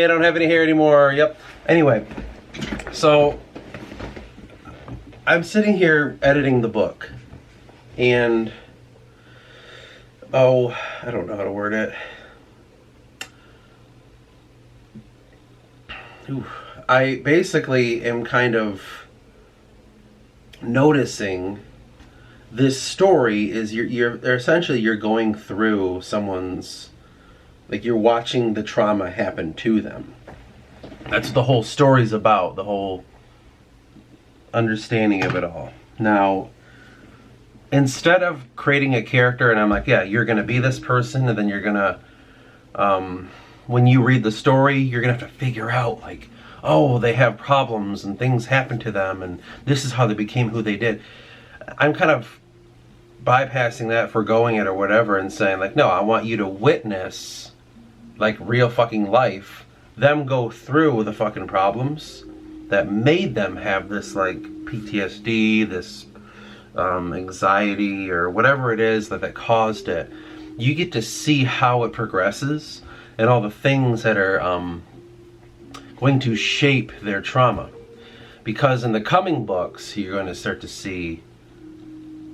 I don't have any hair anymore. Yep. Anyway, so I'm sitting here editing the book, and I don't know how to word it. I basically am kind of noticing this story is you're essentially you're going through someone's, like, you're watching the trauma happen to them. That's what the whole story's about, the whole understanding of it all. Now, instead of creating a character and I'm like, yeah, you're gonna be this person, and then you're gonna when you read the story, you're gonna have to figure out, like, oh, they have problems and things happen to them and this is how they became who they did. I'm kind of bypassing that, forgoing it or whatever, and saying, like, no, I want you to witness, like, real fucking life, them go through the fucking problems that made them have this, like, PTSD, this anxiety, or whatever it is that caused it. You get to see how it progresses and all the things that are going to shape their trauma. Because in the coming books, you're going to start to see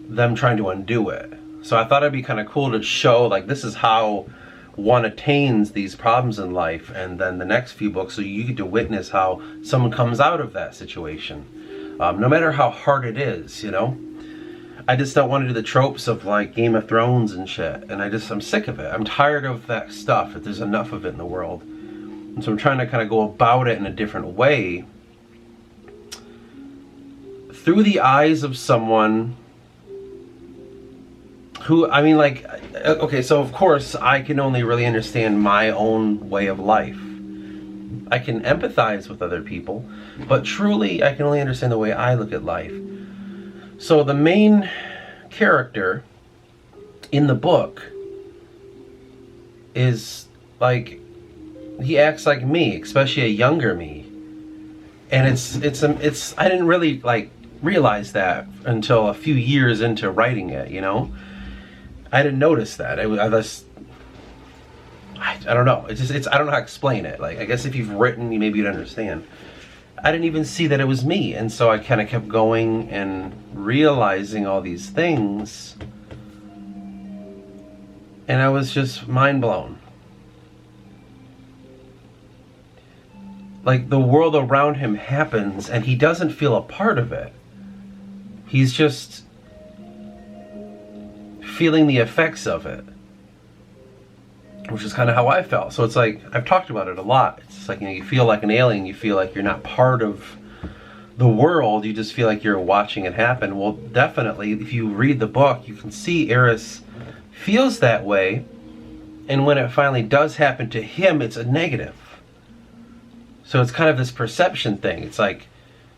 them trying to undo it. So I thought it'd be kind of cool to show, like, this is how one attains these problems in life, and then the next few books, so you get to witness how someone comes out of that situation. No matter how hard it is, you know? I just don't want to do the tropes of, like, Game of Thrones and shit, and I'm sick of it. I'm tired of that stuff, if there's enough of it in the world. And so I'm trying to kind of go about it in a different way, through the eyes of someone who, I mean, like, okay, so of course I can only really understand my own way of life. I can empathize with other people, but truly I can only understand the way I look at life. So the main character in the book is, like, he acts like me, especially a younger me. And it's I didn't really, like, realize that until a few years into writing it, you know? I didn't notice that. I don't know. I don't know how to explain it. Like, I guess if you've written, maybe you'd understand. I didn't even see that it was me, and so I kind of kept going and realizing all these things, and I was just mind blown. Like, the world around him happens, and he doesn't feel a part of it. He's just feeling the effects of it, which is kind of how I felt. So it's like, I've talked about it a lot. It's like, you know, you feel like an alien, you feel like you're not part of the world, you just feel like you're watching it happen. Well, definitely, if you read the book, you can see Eris feels that way, and when it finally does happen to him, it's a negative. So it's kind of this perception thing. It's like,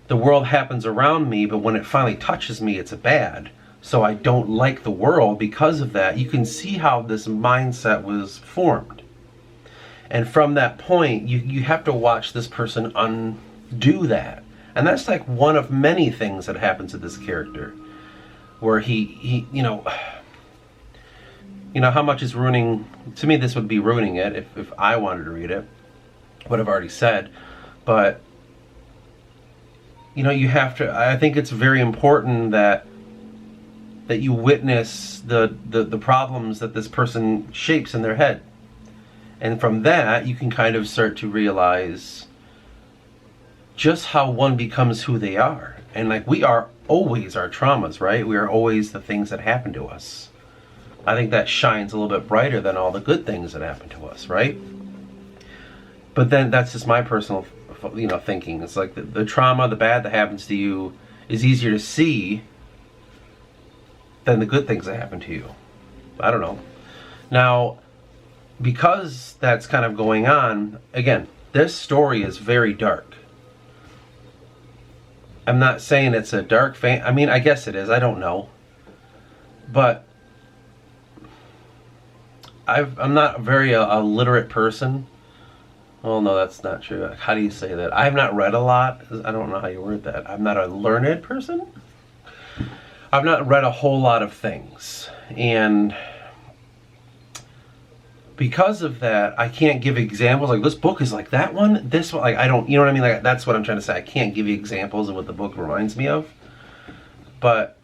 the world happens around me, but when it finally touches me, it's a bad. So I don't like the world because of that. You can see how this mindset was formed. And from that point, you have to watch this person undo that. And that's like one of many things that happens to this character. Where he you know how much is ruining, to me this would be ruining it if I wanted to read it. What I've already said. But, you know, you have to, I think it's very important that you witness the problems that this person shapes in their head. And from that, you can kind of start to realize just how one becomes who they are. And, like, we are always our traumas, right? We are always the things that happen to us. I think that shines a little bit brighter than all the good things that happen to us, right? But then that's just my personal, you know, thinking. It's like the trauma, the bad that happens to you is easier to see than the good things that happen to you. I don't know. Now, because that's kind of going on, again, this story is very dark. I'm not saying it's a dark I mean, I guess it is. I don't know. But I'm not very a literate person. Well, no, that's not true. How do you say that? I have not read a lot. I don't know how you word that. I'm not a learned person. I've not read a whole lot of things. And because of that, I can't give examples like this book is like that one, this one, like I don't, you know what I mean? Like that's what I'm trying to say. I can't give you examples of what the book reminds me of. But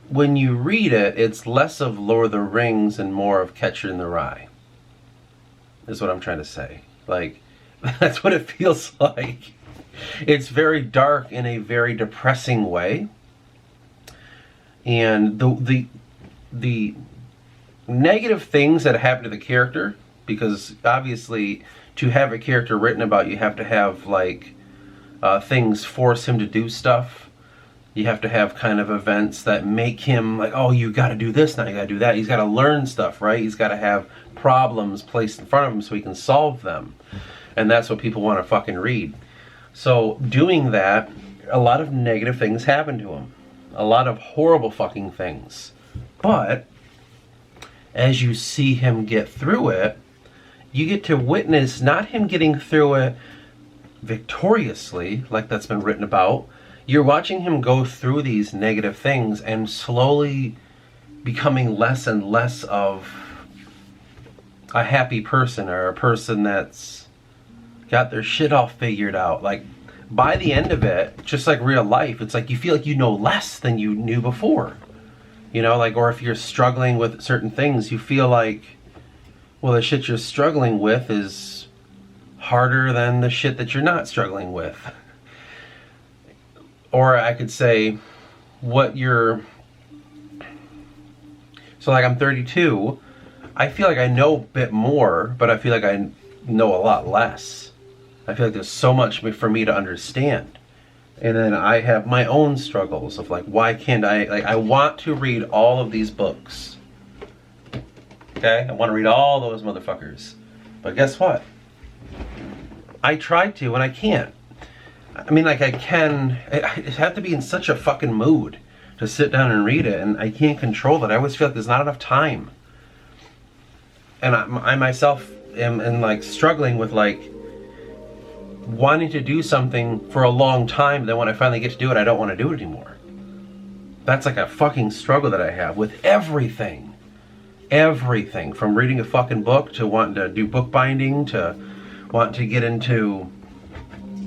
when you read it, it's less of Lord of the Rings and more of Catcher in the Rye. Is what I'm trying to say. Like, that's what it feels like. It's very dark in a very depressing way. And the negative things that happen to the character, because obviously to have a character written about, you have to have like things force him to do stuff. You have to have kind of events that make him like, oh, you got to do this now, you got to do that. He's got to learn stuff, right? He's got to have problems placed in front of him so he can solve them. And that's what people want to fucking read. So doing that, a lot of negative things happen to him. A lot of horrible fucking things. But as you see him get through it, you get to witness not him getting through it victoriously, like that's been written about. You're watching him go through these negative things and slowly becoming less and less of a happy person, or a person that's got their shit all figured out. Like, by the end of it, just like real life, it's like you feel like you know less than you knew before. You know, like, or if you're struggling with certain things, you feel like, well, the shit you're struggling with is harder than the shit that you're not struggling with. Or I could say, what you're... So like I'm 32, I feel like I know a bit more, but I feel like I know a lot less. I feel like there's so much for me to understand. And then I have my own struggles of like, why can't I, like, I want to read all of these books. Okay? I want to read all those motherfuckers. But guess what? I try to and I can't. I mean, like, I have to be in such a fucking mood to sit down and read it, and I can't control it. I always feel like there's not enough time. And I myself am like struggling with like wanting to do something for a long time, then when I finally get to do it, I don't want to do it anymore. That's like a fucking struggle that I have with everything. Everything, from reading a fucking book to wanting to do bookbinding to wanting to get into,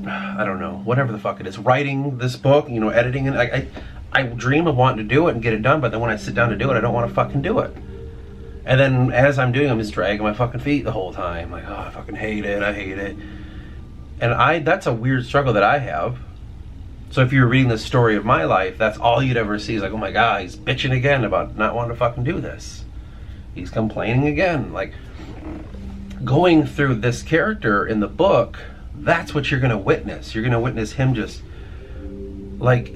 I don't know, whatever the fuck it is, writing this book, you know, editing it. I dream of wanting to do it and get it done, but then when I sit down to do it, I don't want to fucking do it. And then as I'm doing it, I'm just dragging my fucking feet the whole time. Like, oh, I fucking hate it, I hate it. And that's a weird struggle that I have. So if you're reading the story of my life, that's all you'd ever see is like, oh my God, he's bitching again about not wanting to fucking do this. He's complaining again. Like, going through this character in the book, that's what you're going to witness. You're going to witness him just, like,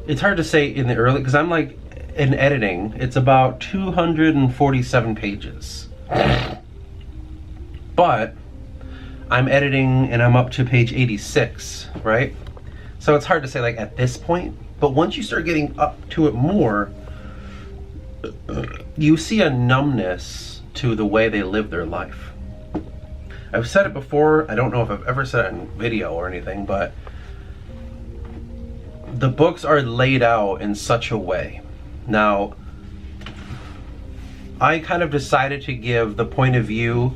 it's hard to say in the early, because I'm like, in editing, it's about 247 pages. But I'm editing and I'm up to page 86, right? So it's hard to say like at this point, but once you start getting up to it more, you see a numbness to the way they live their life. I've said it before, I don't know if I've ever said it in video or anything, but the books are laid out in such a way. Now, I kind of decided to give the point of view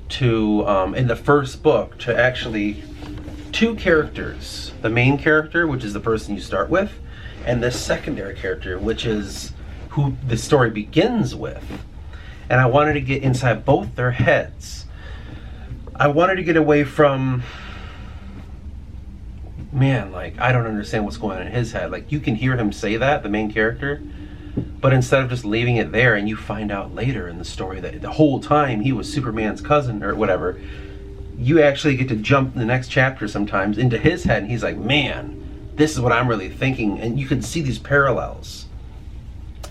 to, in the first book, to actually two characters. The main character, which is the person you start with, and the secondary character, which is who the story begins with. And I wanted to get inside both their heads. I wanted to get away from, man, like, I don't understand what's going on in his head. Like, you can hear him say that, the main character, but instead of just leaving it there, and you find out later in the story that the whole time he was Superman's cousin or whatever, you actually get to jump in the next chapter sometimes into his head, and he's like, man, this is what I'm really thinking, and you can see these parallels.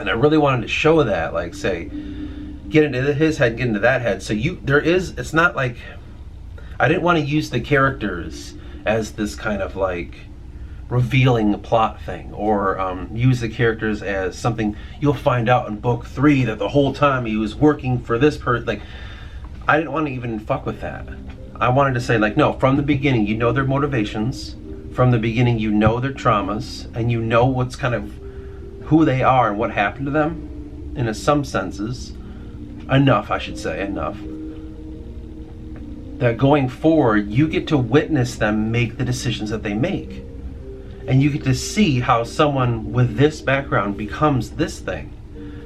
And I really wanted to show that, like, say, get into his head, get into that head. So it's not like, I didn't want to use the characters as this kind of like revealing plot thing, or use the characters as something you'll find out in book 3 that the whole time he was working for this person. Like, I didn't want to even fuck with that. I wanted to say, like, no, from the beginning you know their motivations, from the beginning you know their traumas, and you know what's kind of who they are and what happened to them. in some senses, enough, I should say, enough, that going forward, you get to witness them make the decisions that they make. And you get to see how someone with this background becomes this thing,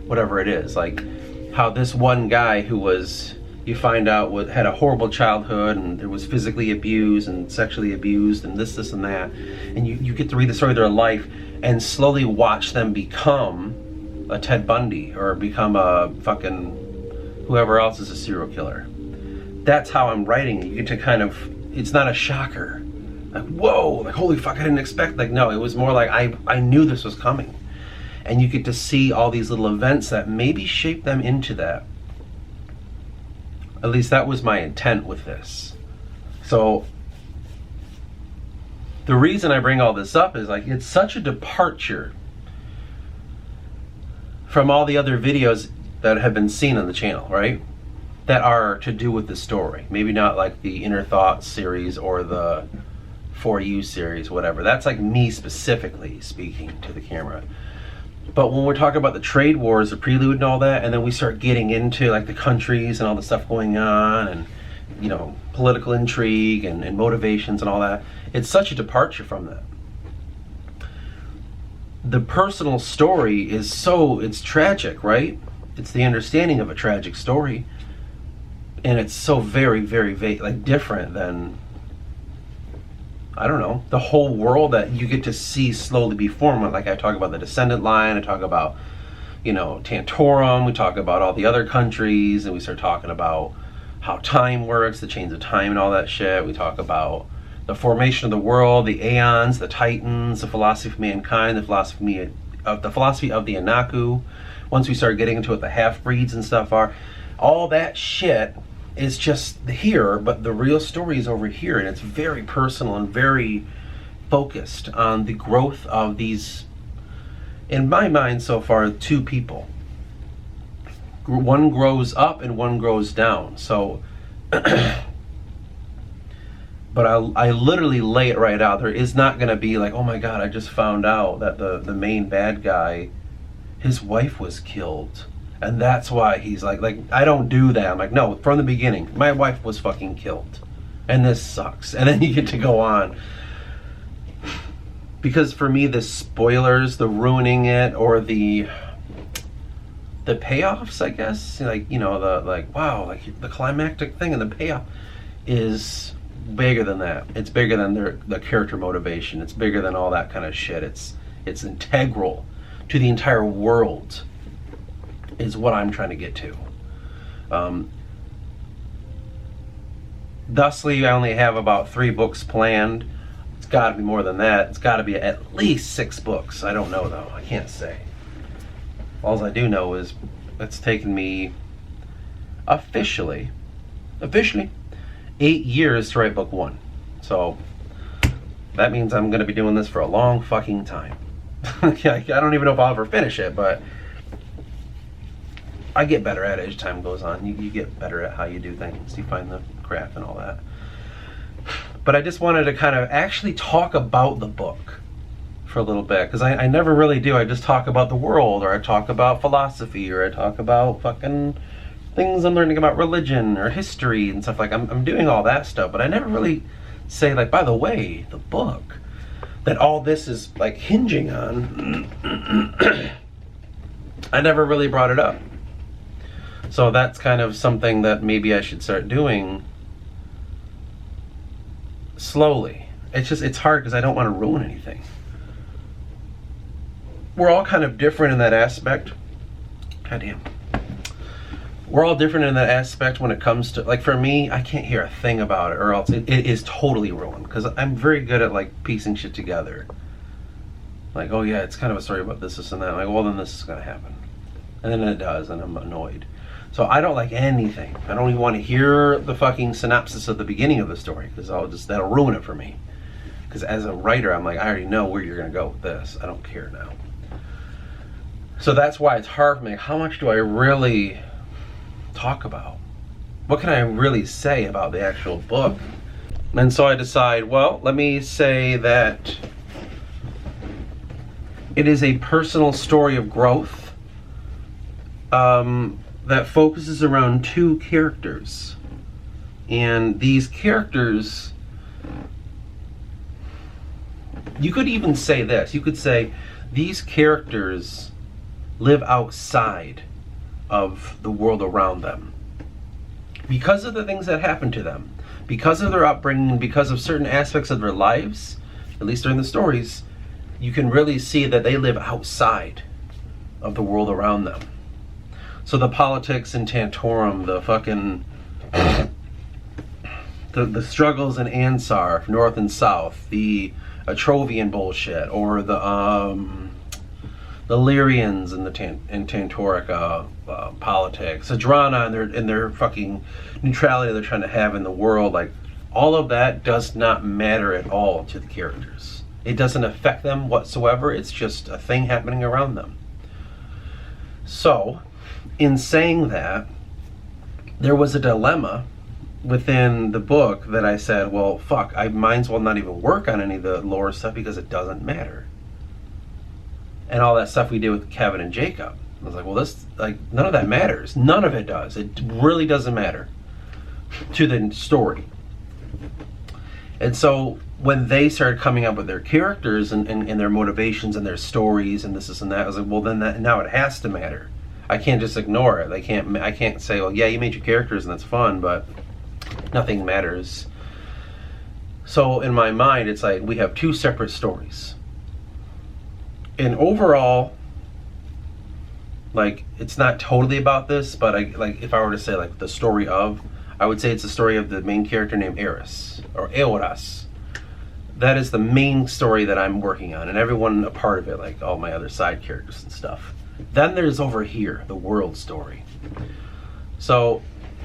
whatever it is. Like how this one guy who was, you find out, had a horrible childhood and was physically abused and sexually abused and this and that. And you get to read the story of their life and slowly watch them become a Ted Bundy or become a fucking whoever else is a serial killer. That's how I'm writing it. You get to kind of, it's not a shocker. Like, whoa, like, holy fuck, I didn't expect. Like, no, it was more like I knew this was coming. And you get to see all these little events that maybe shape them into that. At least that was my intent with this. So, the reason I bring all this up is like, it's such a departure from all the other videos that have been seen on the channel, right? That are to do with the story. Maybe not like the Inner Thoughts series or the For You series, whatever. That's like me specifically speaking to the camera. But when we're talking about the trade wars, the prelude and all that, and then we start getting into like the countries and all the stuff going on and, you know, political intrigue and motivations and all that, it's such a departure from that. The personal story is it's tragic, right? It's the understanding of a tragic story. And it's so very, very like different than, I don't know, the whole world that you get to see slowly be formed. Like I talk about the descendant line, I talk about, you know, Tantorum, we talk about all the other countries, and we start talking about how time works, the chains of time and all that shit. We talk about the formation of the world, the aeons, the titans, the philosophy of mankind, the philosophy of the Anaku. Once we start getting into what the half-breeds and stuff are, all that shit is just here, but the real story is over here, and it's very personal and very focused on the growth of these, in my mind so far, two people. One grows up and one grows down. So, but I literally lay it right out. There is not going to be like, oh my God, I just found out that the main bad guy, his wife was killed. And that's why he's like, I don't do that. I'm like, no, from the beginning, my wife was fucking killed. And this sucks. And then you get to go on. Because for me, the spoilers, the ruining it, or the payoffs, I guess, like, you know, wow, like the climactic thing and the payoff is bigger than that. It's bigger than the character motivation. It's bigger than all that kind of shit. It's integral to the entire world, is what I'm trying to get to. Thusly, I only have about 3 books planned. It's got to be more than that. It's got to be at least 6 books. I don't know, though. I can't say. All I do know is it's taken me officially 8 years to write book 1. So that means I'm going to be doing this for a long fucking time. I don't even know if I'll ever finish it, but I get better at it as time goes on. You get better at how you do things. You find the craft and all that. But I just wanted to kind of actually talk about the book for a little bit, because I never really do. I just talk about the world, or I talk about philosophy, or I talk about fucking things I'm learning about religion or history and stuff. Like I'm doing all that stuff, but I never really say, like, by the way, the book that all this is like hinging on, I never really brought it up. So that's kind of something that maybe I should start doing slowly. It's hard because I don't want to ruin anything. We're all kind of different in that aspect. Goddamn. We're all different in that aspect when it comes to, like, for me, I can't hear a thing about it, or else it is totally ruined, because I'm very good at, like, piecing shit together. Like, oh yeah, it's kind of a story about this and that. I'm like, well, then this is going to happen. And then it does, and I'm annoyed. So I don't like anything. I don't even want to hear the fucking synopsis of the beginning of the story, because that'll ruin it for me. Because as a writer, I'm like, I already know where you're going to go with this. I don't care now. So that's why it's hard for me. How much do I really talk about? What can I really say about the actual book? And so I decide, well, let me say that it is a personal story of growth that focuses around two characters. And these characters, you could even say this. You could say these characters live outside of the world around them. Because of the things that happen to them, because of their upbringing, because of certain aspects of their lives, at least during the stories, you can really see that they live outside of the world around them. So the politics in Tantorum, the fucking the struggles in Ansar, north and south, the Atrovian bullshit, or the Lyrians in the Tantoric politics, Adrana and their fucking neutrality they're trying to have in the world, like all of that does not matter at all to the characters. It doesn't affect them whatsoever. It's just a thing happening around them. So, in saying that, there was a dilemma within the book that I said, well, fuck, I might as well not even work on any of the lore stuff because it doesn't matter. And all that stuff we did with Kevin and Jacob. I was like, well, this, like, none of that matters. None of it does. It really doesn't matter to the story. And so when they started coming up with their characters and their motivations and their stories and this and that, I was like, well, then now it has to matter. I can't just ignore it. I can't say, well, yeah, you made your characters and that's fun, but nothing matters. So in my mind, it's like we have two separate stories. And overall, like, it's not totally about this, but if I were to say like the story of, I would say it's the story of the main character named Eris, or Eoras. That is the main story that I'm working on, and everyone a part of it, like all my other side characters and stuff. Then there's over here, the world story. So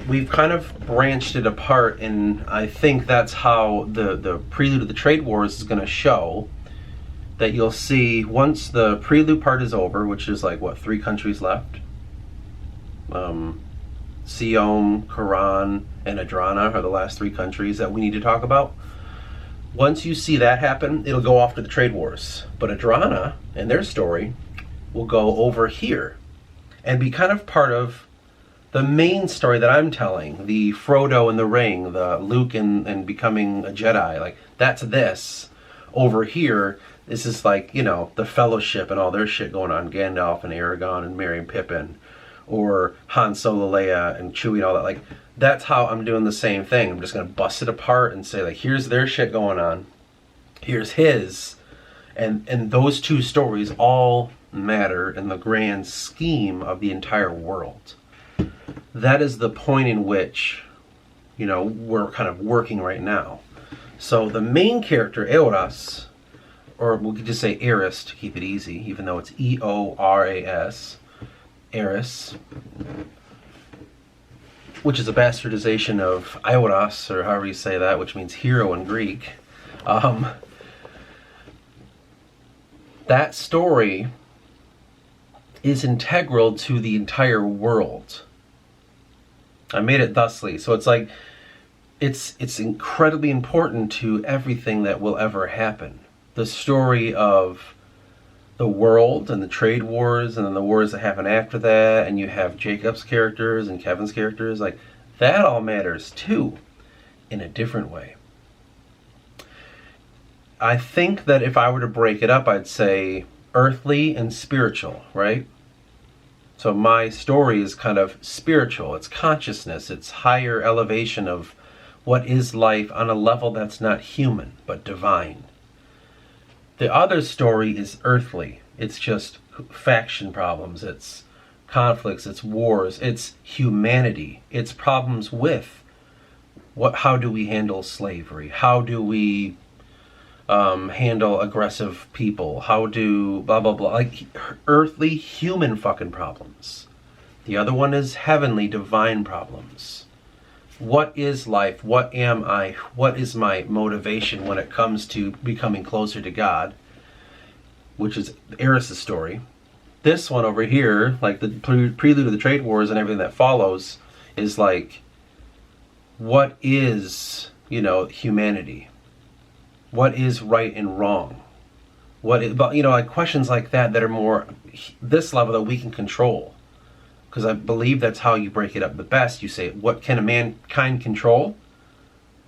we've kind of branched it apart, and I think that's how the prelude of the trade wars is going to show. That you'll see once the prelude part is over, which is like, what, 3 countries left? Siom, Quran, and Adrana are the last 3 countries that we need to talk about. Once you see that happen, it'll go off to the trade wars. But Adrana and their story will go over here and be kind of part of the main story that I'm telling. The Frodo and the Ring, the Luke and becoming a Jedi. Like, that's this. Over here, this is like, you know, the Fellowship and all their shit going on. Gandalf and Aragorn and Merry and Pippin. Or Han Solo, Leia, and Chewie and all that. Like, that's how I'm doing the same thing. I'm just going to bust it apart and say, like, here's their shit going on. Here's his. And those two stories all matter in the grand scheme of the entire world. That is the point in which, you know, we're kind of working right now. So the main character, Eoras, or we could just say Eris to keep it easy, even though it's Eoras, Eris, which is a bastardization of Ioras, or however you say that, which means hero in Greek. That story is integral to the entire world. I made it thusly. So it's like, it's incredibly important to everything that will ever happen. The story of the world and the trade wars and then the wars that happen after that, and you have Jacob's characters and Kevin's characters, like, that all matters too, in a different way. I think that if I were to break it up, I'd say earthly and spiritual, right? So my story is kind of spiritual. It's consciousness. It's higher elevation of what is life on a level that's not human, but divine. The other story is earthly. It's just faction problems. It's conflicts. It's wars. It's humanity. It's problems with how do we handle slavery? How do we handle aggressive people? How do blah, blah, blah. Like earthly human fucking problems. The other one is heavenly divine problems. What is life? What am I? What is my motivation when it comes to becoming closer to God? Which is Eris' story. This one over here, like the prelude of the trade wars and everything that follows, is like, what is, you know, humanity? What is right and wrong? What is, but, you know, like questions like that are more this level that we can control. because I believe that's how you break it up the best. You say, what can a mankind control?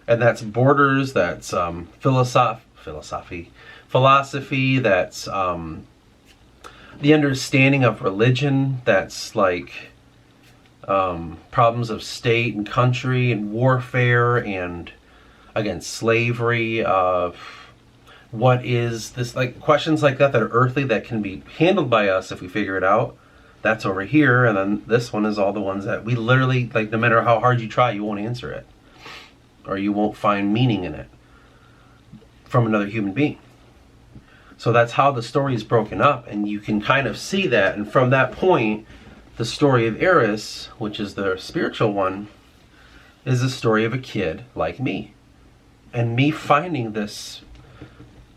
And that's borders, that's philosophy, that's the understanding of religion, that's like problems of state and country and warfare and against slavery, what is this, like questions like that are earthly that can be handled by us if we figure it out. That's over here. And then this one is all the ones that we literally, like, no matter how hard you try, you won't answer it, or you won't find meaning in it from another human being. So that's how the story is broken up, and you can kind of see that. And from that point, the story of Eris, which is the spiritual one, is the story of a kid like me, and me finding this,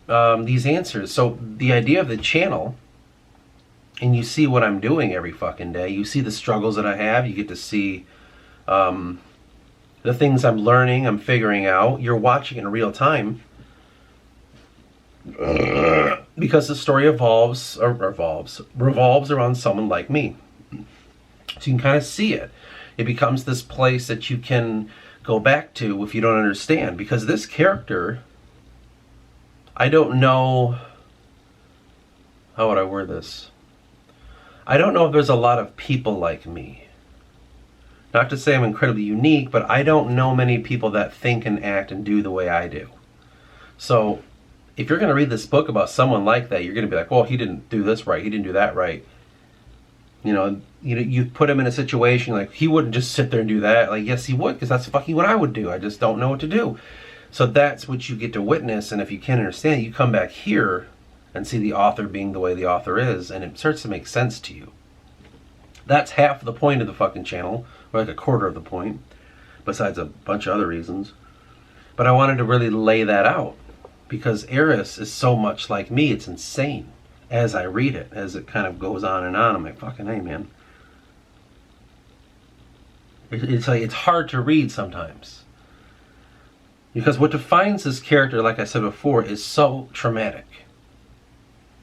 these answers. So the idea of the channel, and you see what I'm doing every fucking day. You see the struggles that I have. You get to see the things I'm learning, I'm figuring out. You're watching in real time. Because the story revolves around someone like me. So you can kind of see it. It becomes this place that you can go back to if you don't understand. Because this character, I don't know, how would I word this? I don't know if there's a lot of people like me. Not to say I'm incredibly unique, but I don't know many people that think and act and do the way I do. So if you're going to read this book about someone like that, you're going to be like, well, he didn't do this right, he didn't do that right. You know, you put him in a situation like he wouldn't just sit there and do that. Like, yes, he would, because that's fucking what I would do. I just don't know what to do. So that's what you get to witness, and if you can't understand it, you come back here and see the author being the way the author is, and it starts to make sense to you. That's half the point of the fucking channel, or like a quarter of the point, besides a bunch of other reasons. But I wanted to really lay that out, because Eris is so much like me, it's insane. As I read it, as it kind of goes on, I'm like, fucking hey, man. It's like, it's hard to read sometimes. Because what defines this character, like I said before, is so traumatic.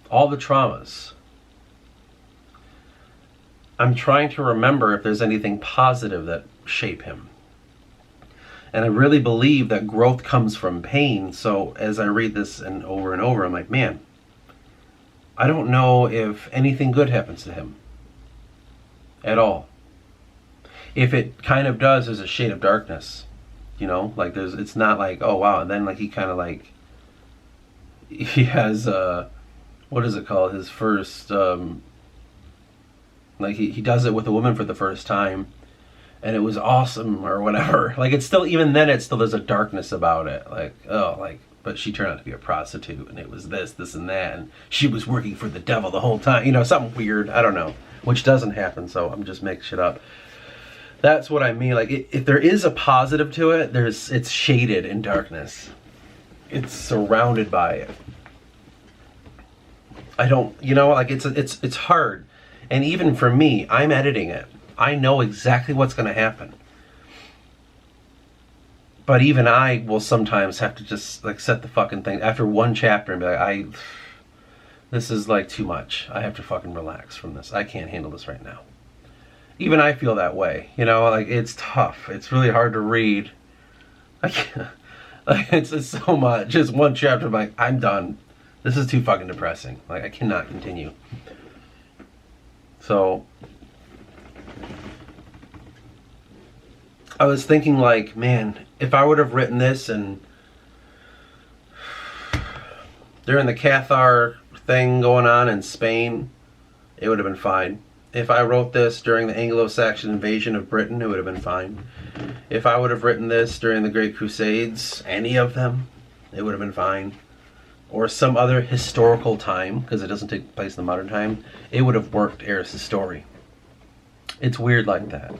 All the traumas. I'm trying to remember if there's anything positive that shape him. And I really believe that growth comes from pain. So as I read this and over, I'm like, man, I don't know if anything good happens to him at all. If it kind of does, there's a shade of darkness, you know, like it's not like, oh wow, and then like he kind of like, he has what is it called, his first like he does it with a woman for the first time, and it was awesome or whatever. Like, it's still, even then, it's still, there's a darkness about it, like, oh, like, but she turned out to be a prostitute, and it was this and that, and she was working for the devil the whole time, you know, something weird, I don't know, which doesn't happen, so I'm just making shit up. That's what I mean. Like, if there is a positive to it, it's shaded in darkness. It's surrounded by it. I don't, you know, like, it's hard. And even for me, I'm editing it. I know exactly what's going to happen. But even I will sometimes have to just like set the fucking thing after one chapter and be like, this is like too much. I have to fucking relax from this. I can't handle this right now. Even I feel that way, you know, like it's tough. It's really hard to read. I can't, like, it's so much. Just one chapter, I'm like, I'm done. This is too fucking depressing. Like, I cannot continue. So I was thinking, like, man, if I would have written this and during the Cathar thing going on in Spain, it would have been fine. If I wrote this during the Anglo-Saxon invasion of Britain, it would have been fine. If I would have written this during the Great Crusades, any of them, it would have been fine. Or some other historical time, because it doesn't take place in the modern time, it would have worked Eris' story. It's weird like that.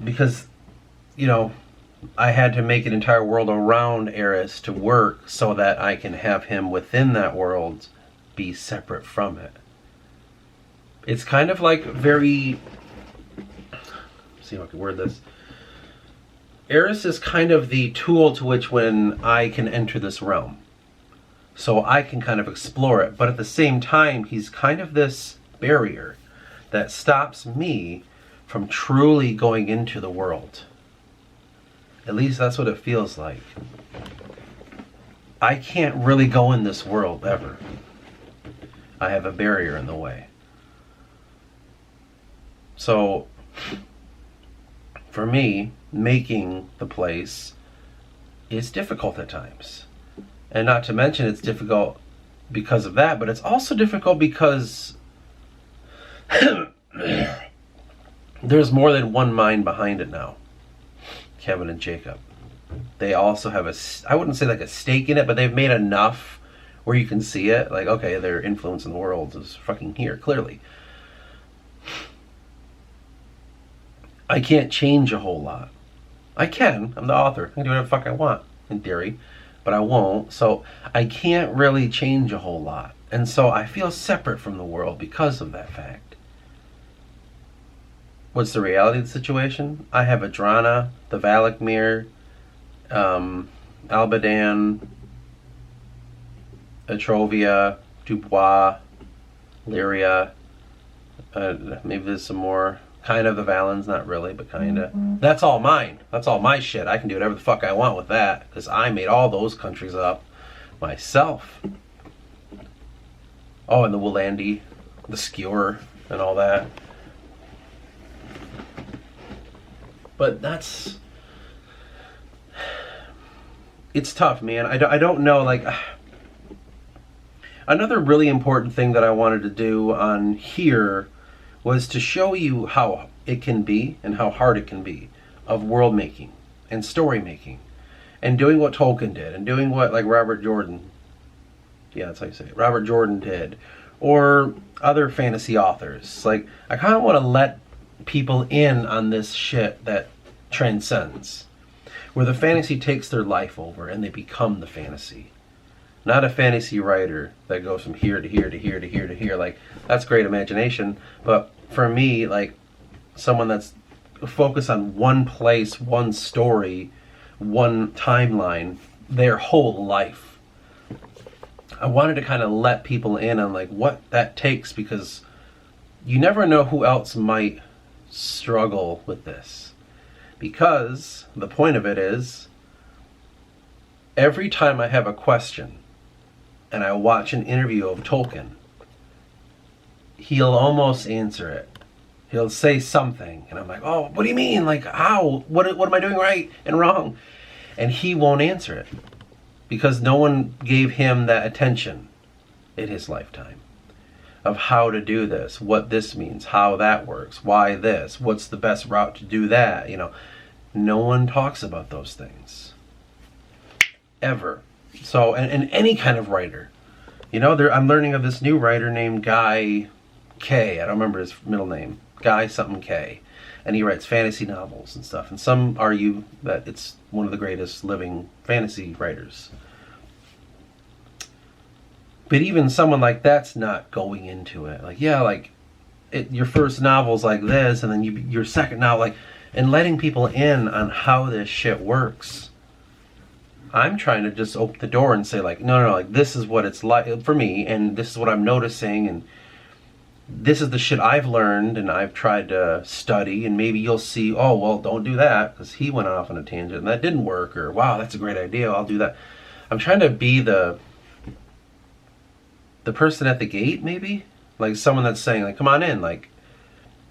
Because, you know, I had to make an entire world around Eris to work so that I can have him within that world be separate from it. It's kind of like very, let's see if I can word this. Eris is kind of the tool to which when I can enter this realm. So I can kind of explore it. But at the same time, he's kind of this barrier that stops me from truly going into the world. At least that's what it feels like. I can't really go in this world ever. I have a barrier in the way. So, for me, making the place is difficult at times. And not to mention it's difficult because of that, but it's also difficult because there's more than one mind behind it now. Kevin and Jacob. They also have I wouldn't say like a stake in it, but they've made enough where you can see it. Like, okay, their influence in the world is fucking here, clearly. I can't change a whole lot. I can. I'm the author. I can do whatever the fuck I want, in theory. But I won't. So I can't really change a whole lot. And so I feel separate from the world because of that fact. What's the reality of the situation? I have Adrana, the Valakmir, Albadan, Etrovia, Dubois, Lyria. Maybe there's some more. Kind of the Valens, not really, but kind of. That's all mine. That's all my shit. I can do whatever the fuck I want with that, because I made all those countries up myself. Oh, and the Willandi, the Skewer, and all that. But that's... It's tough, man. I don't know, like... Another really important thing that I wanted to do on here was to show you how it can be and how hard it can be of world making and story making and doing what Tolkien did and doing what like Robert Jordan, yeah, that's how you say it, Robert Jordan did, or other fantasy authors. Like, I kind of want to let people in on this shit that transcends, where the fantasy takes their life over and they become the fantasy. Not a fantasy writer that goes from here to here to here to here to here. Like, that's great imagination, but for me, like, someone that's focused on one place, one story, one timeline, their whole life. I wanted to kind of let people in on like what that takes, because you never know who else might struggle with this. Because the point of it is, every time I have a question and I watch an interview of Tolkien, he'll almost answer it. He'll say something, and I'm like, oh, what do you mean? Like, how? What am I doing right and wrong? And he won't answer it, because no one gave him that attention in his lifetime of how to do this, what this means, how that works, why this, what's the best route to do that, you know. No one talks about those things. Ever. So, and any kind of writer. You know, I'm learning of this new writer named Guy K. I don't remember his middle name. Guy something K. And he writes fantasy novels and stuff. And some argue that it's one of the greatest living fantasy writers. But even someone like that's not going into it. Like, yeah, like, your first novel's like this, and then your second novel, like, and letting people in on how this shit works. I'm trying to just open the door and say, like, no, like, this is what it's like for me, and this is what I'm noticing, and this is the shit I've learned, and I've tried to study, and maybe you'll see, oh, well, don't do that, because he went off on a tangent, and that didn't work, or, wow, that's a great idea, I'll do that. I'm trying to be the person at the gate, maybe? Like, someone that's saying, like, come on in, like,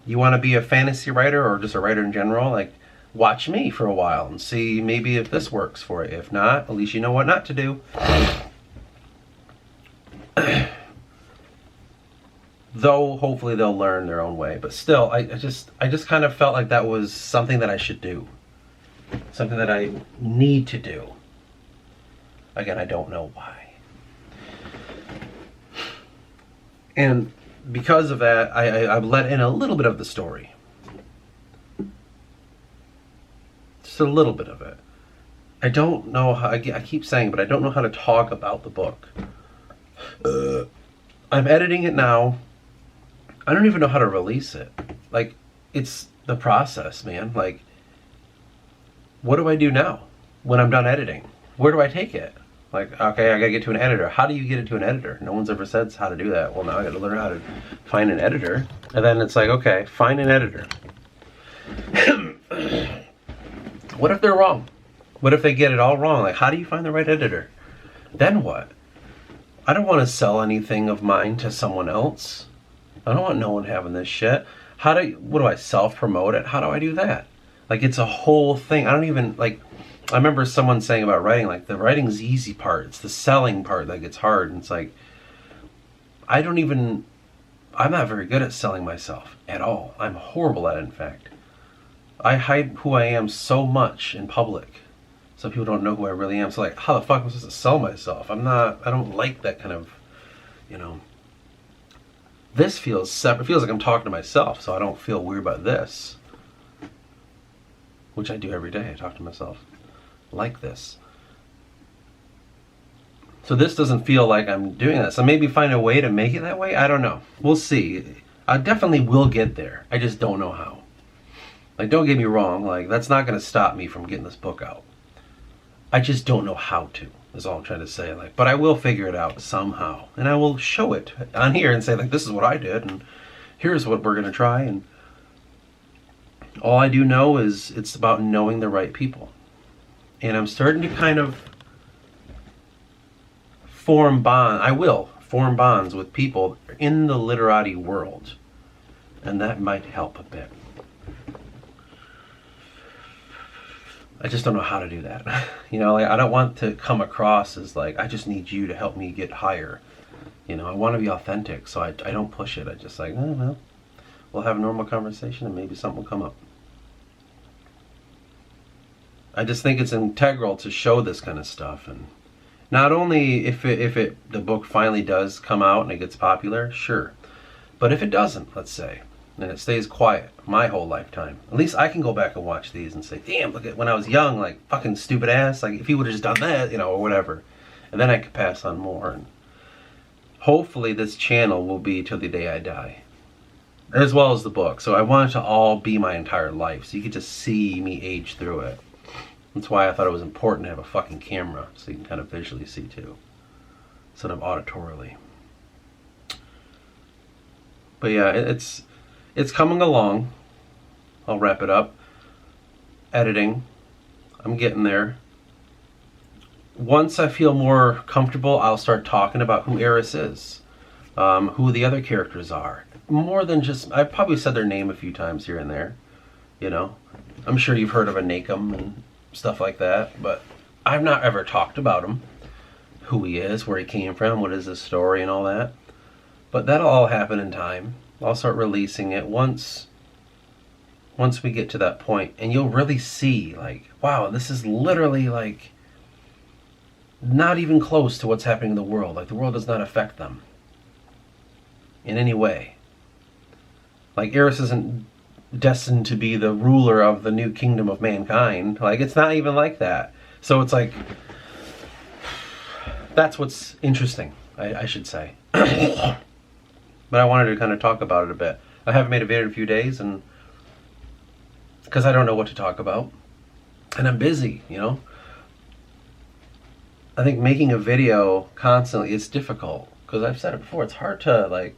you want to be a fantasy writer, or just a writer in general, like, watch me for a while and see maybe if this works for you. If not, at least you know what not to do. Though hopefully they'll learn their own way. But still, I just kind of felt like that was something that I should do. Something that I need to do. Again, I don't know why. And because of that, I've let in a little bit of the story. Just a little bit of it. I don't know how, I keep saying, but I don't know how to talk about the book. I'm editing it now. I don't even know how to release it. Like, it's the process, man. Like, what do I do now when I'm done editing? Where do I take it? Like, okay, I gotta get to an editor. How do you get it to an editor? No one's ever said how to do that. Well, now I gotta learn how to find an editor. And then it's like, okay, find an editor. What if they're wrong? What if they get it all wrong? Like, how do you find the right editor? Then what? I don't want to sell anything of mine to someone else. I don't want no one having this shit. What do I self-promote it? How do I do that? Like, it's a whole thing. I don't even, like, I remember someone saying about writing, like, the writing's the easy part. It's the selling part that gets hard. And it's like, I'm not very good at selling myself at all. I'm horrible at it, in fact. I hide who I am so much in public, so people don't know who I really am. So, like, how the fuck am I supposed to sell myself? I don't like that kind of, this feels separate. It feels like I'm talking to myself, so I don't feel weird about this. Which I do every day. I talk to myself like this. So this doesn't feel like I'm doing that. So maybe find a way to make it that way? I don't know. We'll see. I definitely will get there. I just don't know how. Like, don't get me wrong. Like, that's not going to stop me from getting this book out. I just don't know how to, is all I'm trying to say. Like, but I will figure it out somehow. And I will show it on here and say, like, this is what I did. And here's what we're going to try. And all I do know is it's about knowing the right people. And I'm starting to kind of I will form bonds with people in the literati world. And that might help a bit. I just don't know how to do that. Like, I don't want to come across as like, I just need you to help me get higher. I want to be authentic, so I don't push it. I just like, oh, well, we'll have a normal conversation and maybe something will come up. I just think it's integral to show this kind of stuff. And not only if the book finally does come out and it gets popular, sure. But if it doesn't, let's say, and it stays quiet my whole lifetime, at least I can go back and watch these and say, damn, look at when I was young, like, fucking stupid ass, like, if he would have just done that, or whatever. And then I could pass on more. And hopefully this channel will be till the day I die, as well as the book. So I want it to all be my entire life, so you could just see me age through it. That's why I thought it was important to have a fucking camera, so you can kind of visually see too, instead of auditorily. But yeah, it's coming along. I'll wrap it up. Editing. I'm getting there. Once I feel more comfortable, I'll start talking about who Eris is. Who the other characters are. More than just, I've probably said their name a few times here and there. I'm sure you've heard of Anakim and stuff like that, but I've not ever talked about him. Who he is, where he came from, what is his story and all that. But that'll all happen in time. I'll start releasing it once we get to that point, and you'll really see, like, wow, this is literally, like, not even close to what's happening in the world. Like, the world does not affect them in any way. Like, Eris isn't destined to be the ruler of the new kingdom of mankind. Like, it's not even like that. So it's like, that's what's interesting, I should say. But I wanted to kind of talk about it a bit. I haven't made a video in a few days, and because I don't know what to talk about, and I'm busy. I think making a video constantly is difficult, because I've said it before, it's hard to like,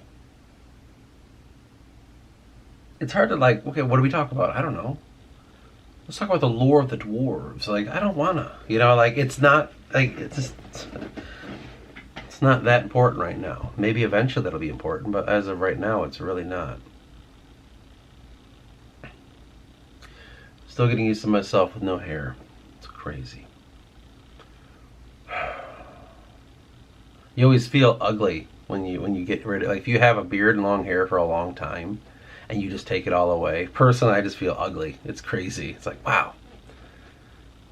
okay, what do we talk about? I don't know. Let's talk about the lore of the dwarves. Like, I don't wanna, like, it's not, like, it's not that important right now. Maybe eventually that'll be important, but as of right now, it's really not. Still getting used to myself with no hair. It's crazy. You always feel ugly when you get rid of, like, if you have a beard and long hair for a long time and you just take it all away. Personally, I just feel ugly. It's crazy. It's like, wow,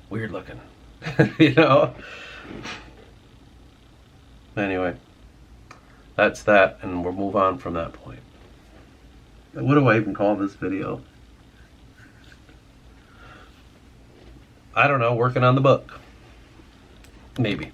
weird looking. Anyway, that's that, and we'll move on from that point. What do I even call this video? I don't know, working on the book. Maybe.